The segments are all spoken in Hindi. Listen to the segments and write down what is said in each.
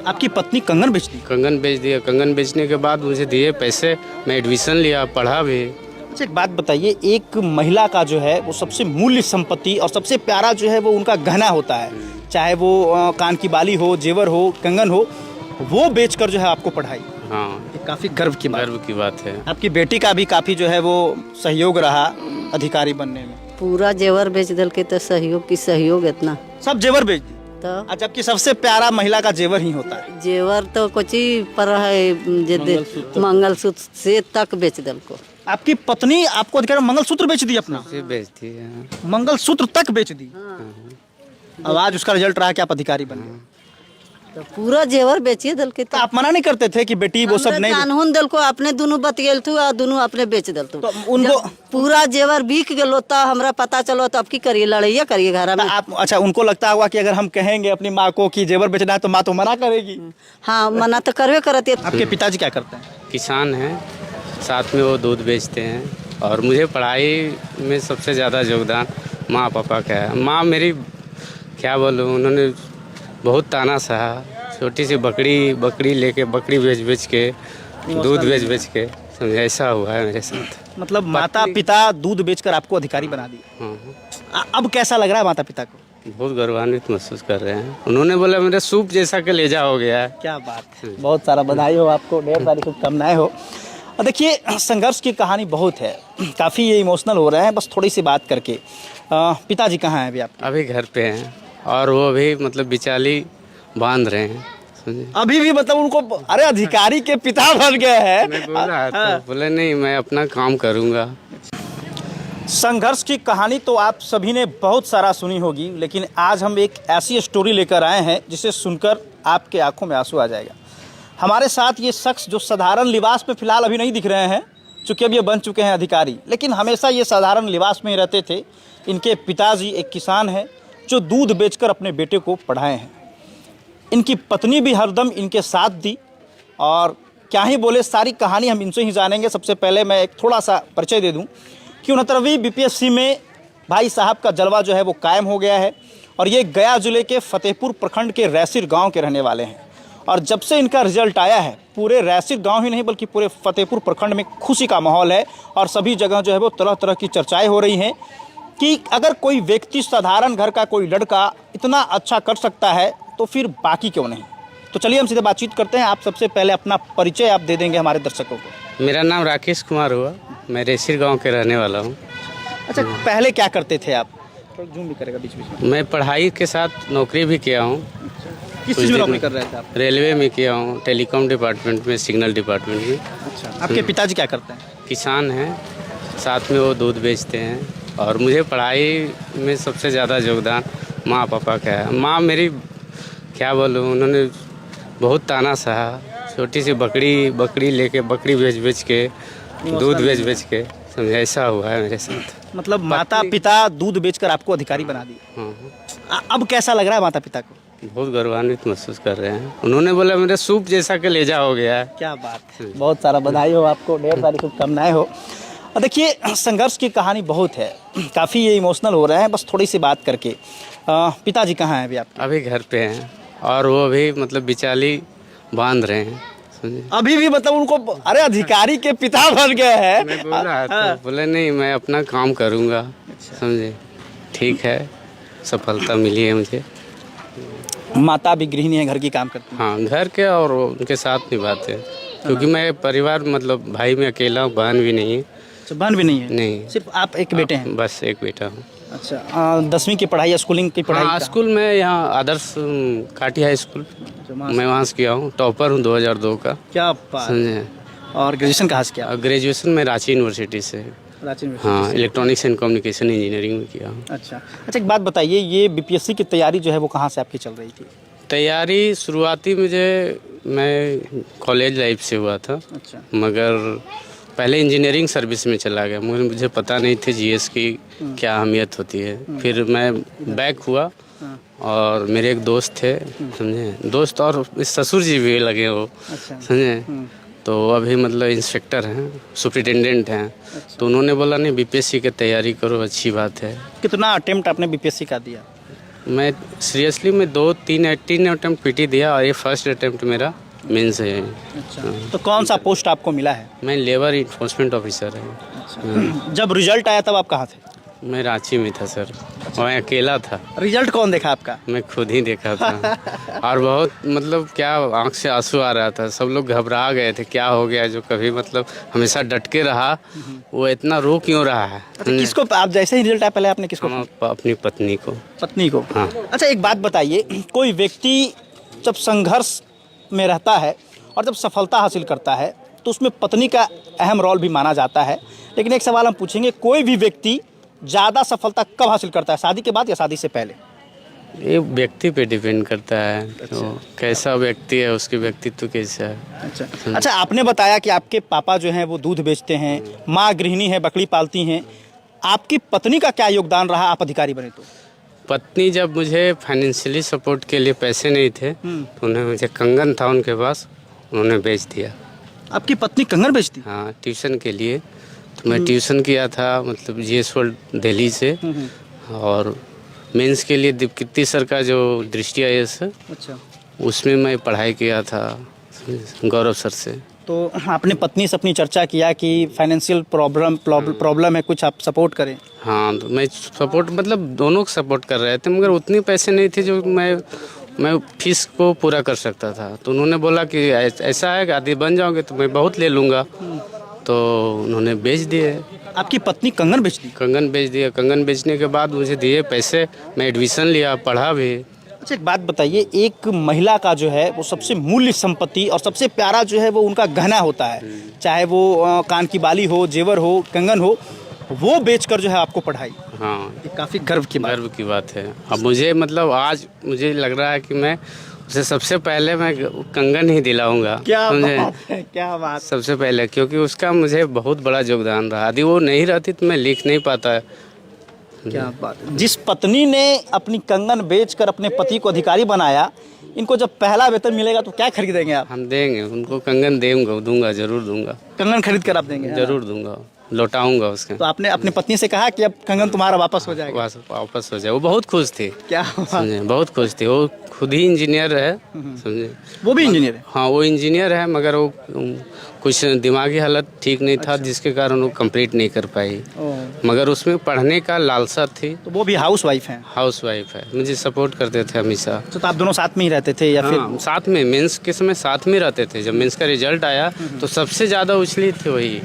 आपकी पत्नी कंगन बेच दी? कंगन बेच दिया। कंगन बेचने के बाद मुझे दिए पैसे, मैं एडमिशन लिया, पढ़ा भी। अच्छा एक बात बताइए, एक महिला का जो है वो सबसे मूल्य संपत्ति और सबसे प्यारा जो है वो उनका गहना होता है, चाहे वो कान की बाली हो, जेवर हो, कंगन हो, वो बेचकर जो है आपको पढ़ाई। हाँ, ये काफ़ी गर्व की बात। गर्व की बात है। आपकी बेटी का भी काफ़ी जो है वो सहयोग रहा अधिकारी बनने में। पूरा जेवर बेच दल के तो सहयोग इतना सब जेवर बेच दी, तो जबकि सबसे प्यारा महिला का जेवर ही होता है। जेवर तो कुछ ही पर है मंगलसूत्र से तक बेच दल को। आपकी पत्नी आपको अधिकारी मंगलसूत्र बेच दी अपना? मुझे बेच दिया। मंगलसूत्र तक बेच दी। अब आज उसका रिजल्ट रहा कि आप अधिकारी बन गए। तो पूरा जेवर बेचिए दल के। तो आप मना नहीं करते थे कि बेटी वो सब नहीं? कानून दल को अपने दोनों बतियल थू और दोनों अपने बेच दल तू। तो उनको पूरा जेवर बिक गलो तो हमरा पता चलो तो अब की करिए, लड़ाइया करिए घर में। आप अच्छा उनको लगता होगा कि अगर हम कहेंगे अपनी माँ को कि जेवर बेचना है तो माँ तो मना करेगी। हाँ, मना तो करवे करती है। आपके पिताजी क्या करते हैं? किसान हैं, साथ में वो दूध बेचते हैं। और मुझे पढ़ाई में सबसे ज़्यादा योगदान माँ पापा का है। माँ मेरी क्या बोलूँ, उन्होंने बहुत ताना सहा। छोटी सी बकरी लेके बकरी बेच के दूध बेच के समझे, ऐसा हुआ है मेरे साथ। मतलब माता पिता दूध बेचकर आपको अधिकारी बना दिया। हाँ, अब कैसा लग रहा है माता पिता को? बहुत गौरवान्वित महसूस कर रहे हैं। उन्होंने बोला मेरा सूप जैसा के ले हो गया है। क्या बात है, बहुत सारा बधाई हो आपको, ढेर सारी शुभकामनाएं हो। और देखिए संघर्ष की कहानी बहुत है, काफ़ी ये इमोशनल हो रहे हैं बस थोड़ी सी बात करके। पिताजी कहाँ हैं अभी आप? अभी घर पे हैं और वो भी मतलब बिचाली बांध रहे हैं, समझे। अभी भी मतलब उनको, अरे अधिकारी के पिता बन गए हैं। मैं बोला तो बोले नहीं, मैं अपना काम करूँगा। संघर्ष की कहानी तो आप सभी ने बहुत सारा सुनी होगी, लेकिन आज हम एक ऐसी स्टोरी लेकर आए हैं जिसे सुनकर आपके आंखों में आंसू आ जाएगा। हमारे साथ ये शख्स जो साधारण लिबास में फ़िलहाल अभी नहीं दिख रहे हैं, चूँकि अब ये बन चुके हैं अधिकारी, लेकिन हमेशा ये साधारण लिबास में ही रहते थे। इनके पिताजी एक किसान हैं जो दूध बेचकर अपने बेटे को पढ़ाए हैं। इनकी पत्नी भी हरदम इनके साथ दी, और क्या ही बोले, सारी कहानी हम इनसे ही जानेंगे। सबसे पहले मैं एक थोड़ा सा परिचय दे दूं कि 69वीं बीपीएससी में भाई साहब का जलवा जो है वो कायम हो गया है, और ये गया जिले के फतेहपुर प्रखंड के रैसिर गांव के रहने वाले हैं। और जब से इनका रिजल्ट आया है, पूरे रैसिर गांव ही नहीं बल्कि पूरे फतेहपुर प्रखंड में खुशी का माहौल है, और सभी जगह जो है वो तरह तरह की चर्चाएँ हो रही हैं कि अगर कोई व्यक्ति, साधारण घर का कोई लड़का इतना अच्छा कर सकता है तो फिर बाकी क्यों नहीं। तो चलिए हम सीधे बातचीत करते हैं। आप सबसे पहले अपना परिचय आप दे देंगे हमारे दर्शकों को। मेरा नाम राकेश कुमार हुआ, मैं रेसिर गांव के रहने वाला हूं। अच्छा, पहले क्या करते थे आप? तो जूम भी करेगा बीच बीच में। मैं पढ़ाई के साथ नौकरी भी किया हूं। किस चीज़ में नौकरी कर रहे थे आप? रेलवे में किया हूं, टेलीकॉम डिपार्टमेंट में, सिग्नल डिपार्टमेंट में। अच्छा, आपके पिताजी क्या करते हैं? किसान हैं, साथ में वो दूध बेचते हैं। और मुझे पढ़ाई में सबसे ज़्यादा योगदान माँ पापा का है। माँ मेरी क्या बोलूँ, उन्होंने बहुत ताना सहा। छोटी सी बकरी लेके बकरी बेच के दूध बेच के समझे, ऐसा हुआ है मेरे साथ। मतलब माता पिता दूध बेचकर आपको अधिकारी बना दिया। हाँ, अब कैसा लग रहा है माता पिता को? बहुत गौरवान्वित महसूस कर रहे हैं। उन्होंने बोला मेरा सूप जैसा के ले हो गया है। क्या बात है, बहुत सारा बधाई हो आपको, ढेर सारी शुभकामनाएं हो। और देखिए संघर्ष की कहानी बहुत है, काफ़ी ये इमोशनल हो रहे हैं बस थोड़ी सी बात करके। पिताजी कहाँ हैं अभी आप? अभी घर पे हैं और वो भी मतलब बिचाली बांध रहे हैं, समझे। अभी भी मतलब उनको, अरे अधिकारी के पिता बन गए हैं। मैं बोला तो बोले नहीं, मैं अपना काम करूँगा, समझे। ठीक है, सफलता मिली है मुझे। माता भी गृहिणी है, घर की काम करती है। हाँ, घर के और उनके साथ निभाते हैं, क्योंकि मैं परिवार मतलब भाई में अकेला हूँ, बहन भी नहीं है। अच्छा, बहन भी नहीं है? नहीं, सिर्फ आप एक बेटे हैं? बस एक बेटा हूँ। अच्छा, 10वीं की पढ़ाई या स्कूलिंग की पढ़ाई? हाँ, स्कूल में यहाँ आदर्श काटी हाई स्कूल, मैं वहाँ से किया हूँ। टॉपर हूँ 2002 का। क्या बात, समझे। और ग्रेजुएशन कहाँ से किया? ग्रेजुएशन में रांची यूनिवर्सिटी से। हाँ, इलेक्ट्रॉनिक्स एंड कम्युनिकेशन इंजीनियरिंग में किया हूँ। अच्छा, एक बात बताइए, ये बीपीएससी की तैयारी जो है वो कहाँ से आपकी चल रही थी? तैयारी शुरुआती मैं कॉलेज लाइफ से हुआ था। अच्छा, मगर पहले इंजीनियरिंग सर्विस में चला गया। मुझे पता नहीं थी जीएस की क्या अहमियत होती है। फिर मैं बैक हुआ और मेरे एक दोस्त थे, समझे, दोस्त और ससुर जी भी लगे वो, समझे। तो अभी मतलब इंस्पेक्टर हैं, सुपरिटेंडेंट हैं। तो उन्होंने बोला नहीं, बीपीएससी की तैयारी करो, अच्छी बात है। कितना अटेम्प्ट आपने बीपीएससी का दिया? मैं सीरियसली मैं 2-3 18 अटेम्प्ट पीटी दिया और ये फर्स्ट अटेम्प्ट मेरा मेंस है। अच्छा, तो कौन सा पोस्ट आपको मिला है? मैं लेबर इन्फोर्समेंट ऑफिसर है। जब रिजल्ट आया तब आप कहाँ थे? मैं रांची में था सर, मैं अकेला था। रिजल्ट कौन देखा आपका? मैं खुद ही देखा था और बहुत मतलब क्या आंख से आंसू आ रहा था। सब लोग घबरा गए थे, क्या हो गया, जो कभी मतलब हमेशा डट के रहा वो इतना रो क्यों रहा है। अच्छा, किसको आप जैसे ही रिजल्ट आया पहले आपने किसको? अपनी पत्नी को। पत्नी को? हाँ। अच्छा, एक बात बताइए, कोई व्यक्ति जब संघर्ष में रहता है और जब सफलता हासिल करता है तो उसमें पत्नी का अहम रोल भी माना जाता है, लेकिन एक सवाल हम पूछेंगे, कोई भी व्यक्ति ज़्यादा सफलता कब हासिल करता है, शादी के बाद या शादी से पहले? ये व्यक्ति पे डिपेंड करता है। तो कैसा व्यक्ति है, उसकी व्यक्तित्व कैसा है। अच्छा, आपने बताया कि आपके पापा जो हैं वो दूध बेचते हैं, माँ गृहिणी है, बकरी पालती हैं। आपकी पत्नी का क्या योगदान रहा आप अधिकारी बने तो? पत्नी जब मुझे फाइनेंशियली सपोर्ट के लिए पैसे नहीं थे तो उन्हें, मुझे कंगन था उनके पास, उन्होंने बेच दिया। आपकी पत्नी कंगन बेचती? हाँ, ट्यूशन के लिए। तो मैं ट्यूशन किया था मतलब GS वर्ल्ड दिल्ली से, और मेंस के लिए दीपकीर्ति सर का जो दृष्टि IAS है, अच्छा, उसमें मैं पढ़ाई किया था गौरव सर से। तो आपने पत्नी से अपनी चर्चा किया कि फाइनेंशियल प्रॉब्लम है, कुछ आप सपोर्ट करें? हाँ, तो मैं सपोर्ट मतलब दोनों को सपोर्ट कर रहे थे, मगर उतने पैसे नहीं थे जो मैं फीस को पूरा कर सकता था। तो उन्होंने बोला कि ऐसा है कि आदि बन जाओगे तो मैं बहुत ले लूँगा, तो उन्होंने बेच दिए। आपकी पत्नी कंगन बेचती? कंगन बेच दिया। कंगन बेचने के बाद मुझे दिए पैसे, मैं एडमिशन लिया, पढ़ा भी। अच्छा, एक बात बताइए, एक महिला का जो है वो सबसे मूल्य संपत्ति और सबसे प्यारा जो है वो उनका गहना होता है, चाहे वो कान की बाली हो, जेवर हो, कंगन हो, वो बेचकर जो है आपको पढ़ाई। हाँ, ये काफ़ी गर्व की बात है। अब मुझे मतलब आज मुझे लग रहा है कि मैं उसे सबसे पहले मैं कंगन ही दिलाऊंगा। क्या बात है, क्या बात। सबसे पहले, क्योंकि उसका मुझे बहुत बड़ा योगदान रहा। यदि वो नहीं रहती तो मैं लिख नहीं पाता। क्या बात। जिस पत्नी ने अपनी कंगन बेचकर अपने पति को अधिकारी बनाया, इनको जब पहला वेतन मिलेगा तो क्या खरीदेंगे आप? हम देंगे उनको कंगन, दूंगा, जरूर दूंगा। कंगन खरीद कर आप देंगे? जरूर दूंगा, लौटाऊंगा उसके। तो आपने अपनी पत्नी से कहा कि अब कंगन तुम्हारा वापस हो जाएगा? वापस हो जाए। वो बहुत खुश थी। क्या? समझे, बहुत खुश थी। वो खुद ही इंजीनियर है, समझे। वो भी इंजीनियर है? हाँ, वो इंजीनियर है, मगर वो कुछ दिमागी हालत ठीक नहीं था, जिसके कारण वो कंप्लीट नहीं कर पाई। मगर उसमें पढ़ने का लालसा थी। तो वो भी हाउस वाइफ है? हाउस वाइफ है, मुझे सपोर्ट करते थे हमेशा। तो आप दोनों साथ में ही रहते थे या फिर? साथ में, मेंस के समय साथ में रहते थे। जब मेंस का रिजल्ट आया तो सबसे ज़्यादा उछली थी वही,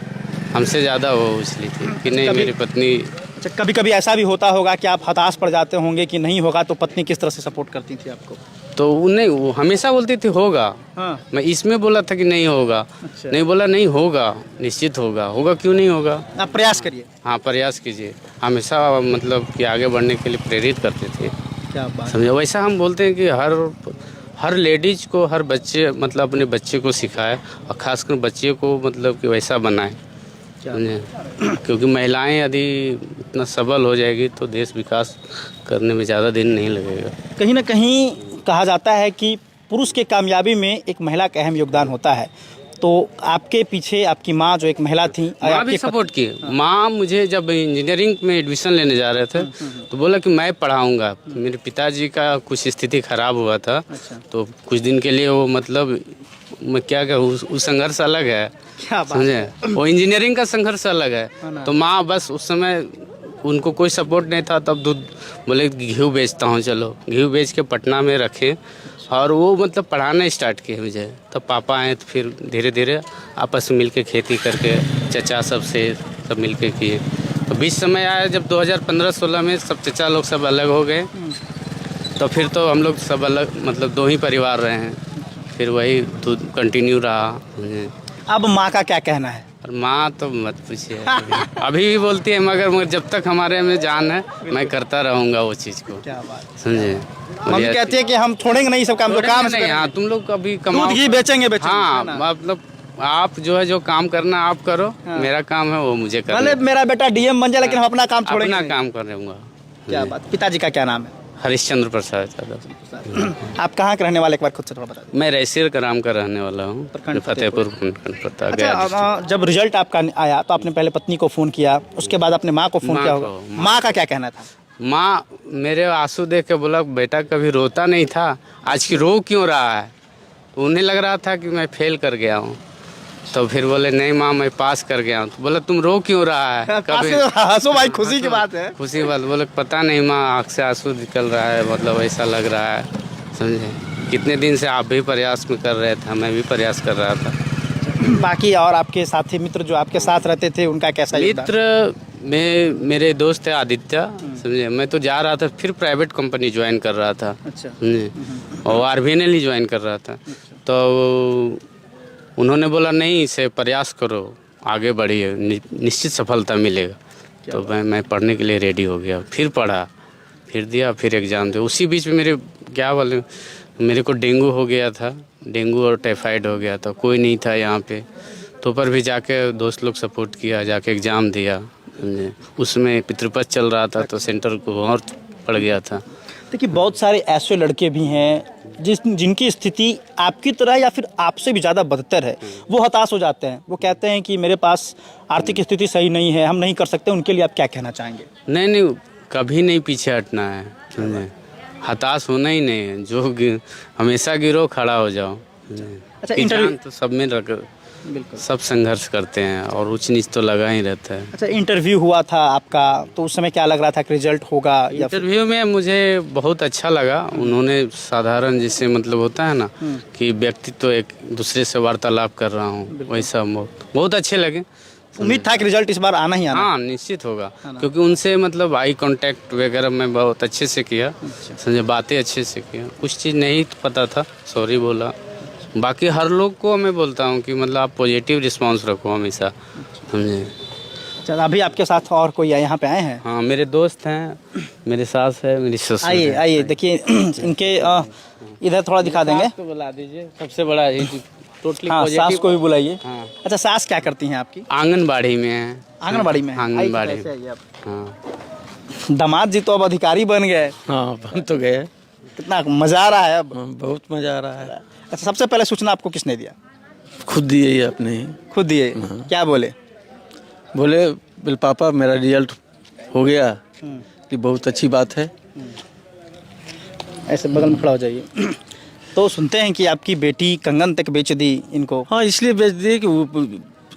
हमसे ज़्यादा वो उछली थी कि नहीं मेरी पत्नी। अच्छा, कभी कभी ऐसा भी होता होगा कि आप हताश पड़ जाते होंगे कि नहीं होगा, तो पत्नी किस तरह से सपोर्ट करती थी आपको? तो नहीं, वो हमेशा बोलती थी होगा। हाँ। मैं इसमें बोला था कि नहीं होगा। अच्छा। नहीं बोला नहीं होगा, निश्चित होगा। होगा क्यों नहीं होगा? आप प्रयास करिए। हाँ, प्रयास कीजिए। हमेशा मतलब कि आगे बढ़ने के लिए प्रेरित करते थे। क्या बात। समझे, वैसा हम बोलते हैं कि हर लेडीज को, हर बच्चे मतलब अपने बच्चे को सिखाए, और खासकर बच्चे को मतलब कि वैसा बनाए, क्योंकि महिलाएं यदि इतना सबल हो जाएगी तो देश विकास करने में ज़्यादा दिन नहीं लगेगा। कहीं ना कहीं कहा जाता है कि पुरुष के कामयाबी में एक महिला का अहम योगदान होता है, तो आपके पीछे आपकी माँ जो एक महिला थी, माँ भी सपोर्ट की। माँ मुझे जब इंजीनियरिंग में एडमिशन लेने जा रहे थे तो बोला कि मैं पढ़ाऊँगा। मेरे पिताजी का कुछ स्थिति खराब हुआ था। अच्छा। तो कुछ दिन के लिए वो मतलब मैं क्या कहूँ, उस संघर्ष अलग है। क्या बात। समझे, वो इंजीनियरिंग का संघर्ष अलग है। तो माँ बस उस समय उनको कोई सपोर्ट नहीं था। तब दूध बोले घी बेचता हूँ, चलो घी बेच के पटना में रखे, और वो मतलब पढ़ाना स्टार्ट किए मुझे। तब पापा आए तो फिर धीरे धीरे आपस में मिलके खेती करके, चचा सब मिलके किए। तो बीच समय आया जब 2015-16 में सब चचा लोग सब अलग हो गए, तो फिर तो हम लोग सब अलग मतलब 2 ही परिवार रहे हैं। फिर वही दूध कंटिन्यू रहा। अब माँ का क्या कहना है? और माँ तो मत पूछिए, अभी भी बोलती है, मगर जब तक हमारे में जान है मैं करता रहूँगा वो चीज़ को। क्या बात। समझे, मम्मी कहती है कि हम छोड़ेंगे नहीं सब काम, तो काम नहीं। हाँ, तुम लोग कभी कमाओ, दूध घी बेचेंगे। हाँ, मतलब आप जो काम करना आप करो। मेरा काम है वो मुझे करना। भले मेरा बेटा DM बन जाए, लेकिन हम अपना काम छोड़ेंगे अपना काम कर रहूँगा। क्या बात। पिताजी का क्या नाम है? हरिश्चंद्र प्रसाद यादव। आप कहाँ के रहने वाले, एक बार खुद से थोड़ा बता दीजिए। मैं रैसिर का राम का रहने वाला हूँ, फतेहपुर पड़ता गया। अच्छा, जब रिजल्ट आपका आया तो आपने पहले पत्नी को फ़ोन किया, उसके बाद अपने माँ को फ़ोन किया होगा। माँ का क्या कहना था? माँ मेरे आंसू देख के बोला बेटा कभी रोता नहीं था, आज की रो क्यों रहा है। उन्हें लग रहा था कि मैं फेल कर गया हूँ, तो फिर बोले नहीं माँ मैं पास कर गया हूँ। तो बोला तुम रो क्यों रहा है कभी। हंसो भाई, खुशी की बात है। खुशी बात। बोले पता नहीं माँ आँख से आंसू निकल रहा है, मतलब ऐसा लग रहा है, समझे। कितने दिन से आप भी प्रयास में कर रहे थे, मैं भी प्रयास कर रहा था। बाकी और आपके साथी मित्र जो आपके साथ रहते थे उनका कैसा योगदान? मित्र में मेरे दोस्त है आदित्य, समझे। मैं तो जा रहा था, फिर प्राइवेट कंपनी ज्वाइन कर रहा था, अच्छा। समझे, और आरबीएनएल ही ज्वाइन कर रहा था। तो उन्होंने बोला नहीं इसे प्रयास करो, आगे बढ़िए, निश्चित सफलता मिलेगा। तो मैं पढ़ने के लिए रेडी हो गया, फिर पढ़ा, फिर दिया, फिर एग्ज़ाम दिया। उसी बीच में मेरे क्या बोले, मेरे को डेंगू हो गया था, डेंगू और टाइफाइड हो गया था, कोई नहीं था यहाँ पे। तो पर भी जाके दोस्त लोग सपोर्ट किया, जाके एग्ज़ाम दिया, समझे। उसमें पितृपक्ष चल रहा था तो सेंटर को और पड़ गया था। देखिए बहुत सारे ऐसे लड़के भी हैं जिनकी स्थिति आपकी तरह या फिर आपसे भी ज़्यादा बदतर है। वो हताश हो जाते हैं, वो कहते हैं कि मेरे पास आर्थिक स्थिति सही नहीं है, हम नहीं कर सकते। उनके लिए आप क्या कहना चाहेंगे? नहीं, कभी नहीं पीछे हटना है, समझे। हताश होना ही नहीं है, जो हमेशा गिरो खड़ा हो जाओ। अच्छा, इंटरव्यू तो सब में बिल्कुल सब संघर्ष करते हैं और ऊंच नीच तो लगा ही रहता है। अच्छा, इंटरव्यू हुआ था आपका, तो उस समय क्या लग रहा था कि रिजल्ट होगा? या इंटरव्यू में मुझे बहुत अच्छा लगा। उन्होंने साधारण जिससे मतलब होता है ना कि व्यक्ति तो एक दूसरे से वार्तालाप कर रहा हूँ, वैसा बहुत अच्छे लगे। उम्मीद था कि रिजल्ट इस बार आना ही आना? हाँ निश्चित होगा, क्योंकि उनसे मतलब आई कांटेक्ट वगैरह मैं बहुत अच्छे से किया, समझे, बातें अच्छे से किया। कुछ चीज़ नहीं पता था, सॉरी बोला। बाकी हर लोग को मैं बोलता हूँ कि मतलब आप पॉजिटिव रिस्पांस रखो हमेशा, समझे। चल, अभी आपके साथ और कोई यहाँ पे आए हैं? हाँ मेरे दोस्त हैं, मेरे सास है, मेरी ससुर है। आइए आइए, देखिए इनके इधर थोड़ा दिखा देंगे। सास को बुला दीजिए, सबसे बड़ा टोटली हाँ, सास को भी बुलाइए। हाँ। अच्छा, सास क्या करती हैं आपकी? आंगनबाड़ी में है। आंगनबाड़ी में? आंगनबाड़ी आइए, आइए आप। हाँ। दामाद जी तो अब अधिकारी बन गए। हाँ बन तो गए। कितना मजा आ रहा है अब? बहुत मजा आ रहा है। अच्छा, सबसे पहले सूचना आपको किसने दिया? खुद दिए ही अपने ही। खुद दिए? क्या बोले? बोले पापा मेरा रिजल्ट हो गया, कि बहुत अच्छी बात है। ऐसे बगल में खड़ा हो जाइए। तो सुनते हैं कि आपकी बेटी कंगन तक बेच दी इनको। हाँ इसलिए बेच दिए कि वो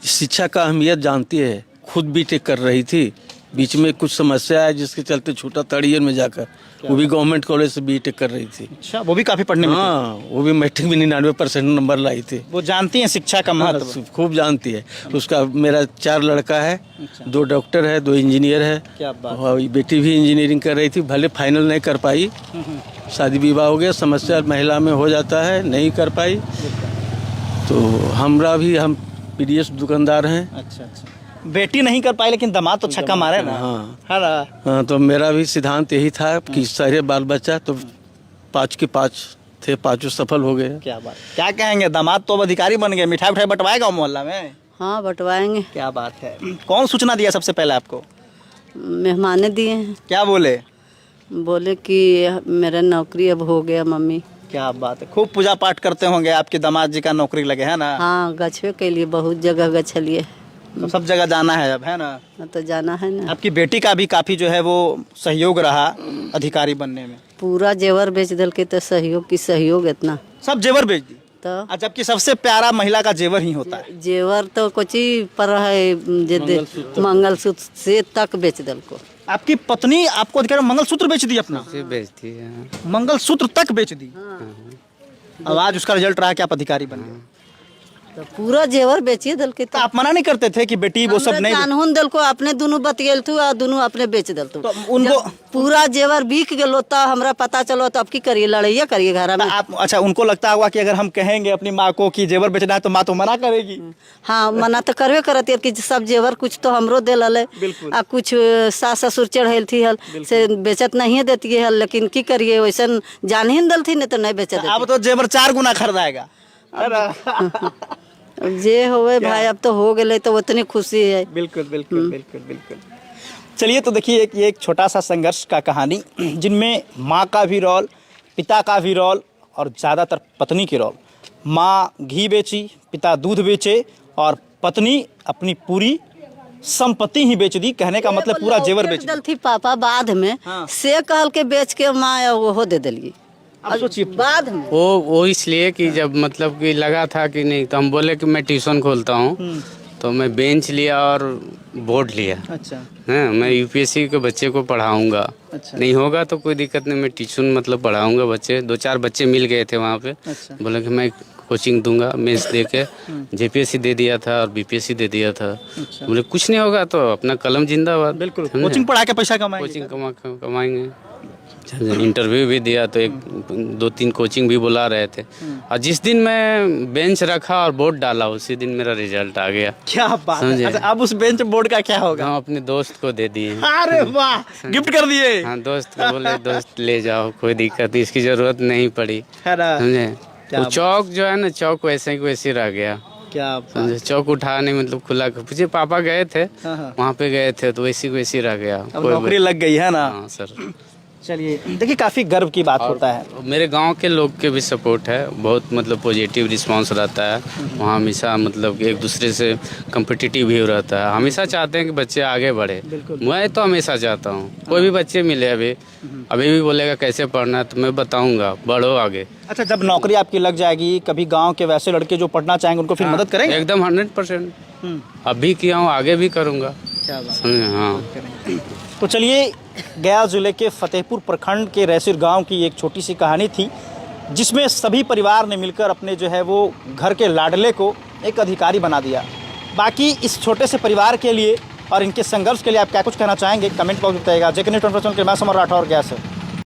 शिक्षा का अहमियत जानती है। खुद बीटेक कर रही थी, बीच में कुछ समस्या है जिसके चलते छूटा तड़ियर में जाकर। वो भी गवर्नमेंट कॉलेज से बीटेक कर रही थी। अच्छा, वो भी काफी पढ़ने में? हाँ वो भी मैट्रिक में 99% नंबर लाई थी। वो जानती हैं शिक्षा का महत्व? हाँ, खूब जानती है। उसका मेरा 4 लड़का है, 2 डॉक्टर है, 2 इंजीनियर है। क्या बात। और बेटी भी इंजीनियरिंग कर रही थी, भले फाइनल नहीं कर पाई, शादी विवाह हो गया, समस्या महिला में हो जाता है, नहीं कर पाई। तो हम पीडीएस दुकानदार हैं। अच्छा अच्छा, बेटी नहीं कर पाई लेकिन दामाद तो छक्का मारे ना। हाँ है ना? हाँ, तो मेरा भी सिद्धांत यही था कि सारे बाल बच्चा तो 5 के 5 थे, 5 सफल हो गए। क्या बात, क्या कहेंगे? दामाद तो अब अधिकारी बन गए, मिठाई उठाई बंटवाएगा मोहल्ला में? हाँ बंटवाएंगे। क्या बात है। कौन सूचना दिया सबसे पहले आपको? मेहमाने दिए हैं। क्या बोले? बोले कि मेरा नौकरी अब हो गया मम्मी। क्या बात है, खूब पूजा पाठ करते होंगे, आपके दामाद जी का नौकरी लगे, है ना? हाँ गछवे के लिए बहुत जगह गछलिए, तो सब जगह जाना है अब, है ना? तो जाना है ना। आपकी बेटी का भी काफी जो है वो सहयोग रहा अधिकारी बनने में। पूरा जेवर बेच दल के तो सहयोग इतना सब जेवर बेच दी? तो जबकि सबसे प्यारा महिला का जेवर ही होता है। जेवर तो कुछ ही पर है, मंगलसूत्र से तक बेच दल को। आपकी पत्नी आपको अधिकारी मंगलसूत्र बेच दी अपना? से बेचती है। मंगलसूत्र तक बेच दी? अब आज उसका रिजल्ट रहा कि आप अधिकारी बन गए। तो पूरा जेवर बेचिए दल के। तो आप मना नहीं करते थे कि बेटी वो सब नहीं? जानहुन दल को अपने दोनों बतियल थू और दोनों अपने बेच दल तू। तो उनको पूरा जेवर बिक गलो तो हमरा पता चलो तो अब की करिए, लड़ैया करिए घर में। आप अच्छा, उनको लगता होगा कि अगर हम कहेंगे अपनी माँ को कि जेवर बेचना है तो माँ तो मना करेगी। हाँ मना तो करवे करती है कि सब जेवर कुछ तो हमरो दे लले आ कुछ सास ससुर चढ़ेल थी हल से बेचत नहीं देती है, लेकिन की करिए वैसा जान ही दल थी नहीं तो नहीं बेचत। अब तो जेवर 4 गुना खरीदाएगा। जे होवे भाई, अब तो हो गए तो उतनी खुशी है। बिल्कुल बिल्कुल बिल्कुल बिल्कुल। चलिए, तो देखिए ये एक छोटा सा संघर्ष का कहानी, जिनमें माँ का भी रोल, पिता का भी रोल और ज़्यादातर पत्नी की रोल। माँ घी बेची, पिता दूध बेचे और पत्नी अपनी पूरी संपत्ति ही बेच दी, कहने का मतलब पूरा जेवर बेच दल थी पापा बाद में हाँ। से कहल के बेच के माँ वो दे दिली। अब सोचिए बाद में वो इसलिए कि जब मतलब कि लगा था कि नहीं, तो हम बोले कि मैं ट्यूशन खोलता हूँ, तो मैं बेंच लिया और बोर्ड लिया। अच्छा हाँ, मैं यूपीएससी के बच्चे को पढ़ाऊंगा। अच्छा। नहीं होगा तो कोई दिक्कत नहीं, मैं ट्यूशन मतलब पढ़ाऊंगा बच्चे। 2-4 बच्चे मिल गए थे वहाँ पे। अच्छा। बोले कि मैं कोचिंग दूंगा, मेंस दे के जेपीएससी दे दिया था और बीपीएससी दे दिया था। अच्छा। बोले कुछ नहीं होगा तो अपना कलम जिंदाबाद। बिल्कुल, समझे? कोचिंग पढ़ा के पैसा कमाएंगे। कोचिंग कमाएंगे। इंटरव्यू भी दिया तो 1-2-3 कोचिंग भी बुला रहे थे, और जिस दिन मैं बेंच रखा और बोर्ड डाला उसी दिन मेरा रिजल्ट आ गया। क्या बात है। समझे? अच्छा, अब उस बेंच बोर्ड का क्या होगा? हम अपने दोस्त को दे दिए। अरे वाह, गिफ्ट कर दिए। हाँ, दोस्त को बोले दोस्त ले जाओ, कोई दिक्कत नहीं, इसकी जरूरत नहीं पड़ी। है ना? समझे? क्या वो बात। चौक जो है ना, चौक वैसे ही वैसे रह गया। क्या बात। समझे? चौक उठा नहीं, मतलब खुला पीछे पापा गए थे, हाँ, हाँ। वहाँ पे गए थे तो वैसी वैसी रह गया। अब नौकरी लग गई है ना। हाँ सर। चलिए, देखिए काफी गर्व की बात होता है। मेरे गांव के लोग के भी सपोर्ट है, बहुत मतलब पॉजिटिव रिस्पांस रहता है वहाँ हमेशा, मतलब कि एक दूसरे से कम्पिटिटिव भी रहता है। हमेशा चाहते हैं कि बच्चे आगे बढ़े। मैं तो हमेशा चाहता हूँ कोई भी बच्चे मिले अभी भी बोलेगा कैसे पढ़ना है तो मैं बताऊँगा बढ़ो आगे। अच्छा, जब नौकरी आपकी लग जाएगी, कभी गांव के वैसे लड़के जो पढ़ना चाहेंगे उनको फिर मदद करेंगे? एकदम 100%। अभी किया हूँ, आगे भी करूँगा। समझे? हाँ। तो चलिए, गया जिले के फतेहपुर प्रखंड के रैसिर गांव की एक छोटी सी कहानी थी, जिसमें सभी परिवार ने मिलकर अपने जो है वो घर के लाडले को एक अधिकारी बना दिया। बाकी इस छोटे से परिवार के लिए और इनके संघर्ष के लिए आप क्या कुछ कहना चाहेंगे? कमेंट बॉक्स में बताइएगा। जेके न्यूज़ 24 के मैं समर राठौर गया से।